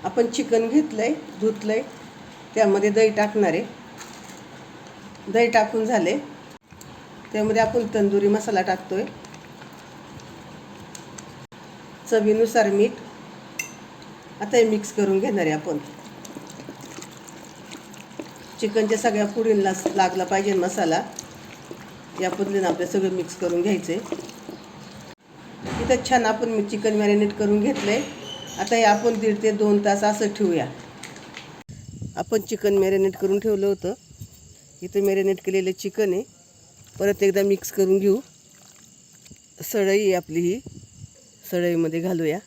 आपण चिकन घेतलंय, धुतलंय, त्यामध्ये दही टाकणार आहे. दही टाकून झाले, त्यामध्ये आपण तंदुरी मसाला टाकतोय, चवीनुसार मीठ. आता हे मिक्स करून घेणार आहे आपण. चिकनच्या सगळ्या पुडींना लागला पाहिजे मसाला, या पद्धतीने आपल्याला सगळं मिक्स करून घ्यायचं आहे. इथं छान आपण चिकन मॅरिनेट करून घेतलं आहे. आता हे आपण 1.5 ते 2 तास असं ठेवूया. आपण चिकन मॅरिनेट करून ठेवलं होतं. इथं मॅरिनेट केलेलं चिकन आहे. परत एकदा मिक्स करून घेऊ. सळई आहे आपली, ही सळईमध्ये घालूया.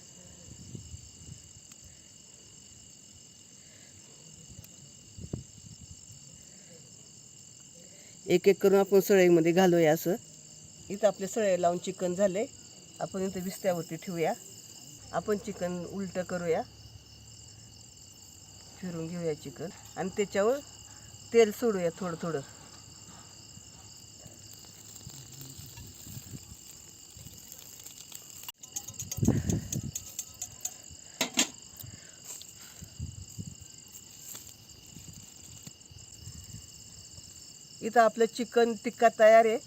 एक एक करून आपण सळईमध्ये घालूया असं. इथं आपले सळई लावून चिकन झाले. आपण इथं विस्त्यावरती ठेवूया. आपण चिकन उलटं करूया, फिरून घेऊया चिकन आणि त्याच्यावर तेल सोडूया थोडं थोडं. इथं आपलं चिकन टिक्का तयार आहे.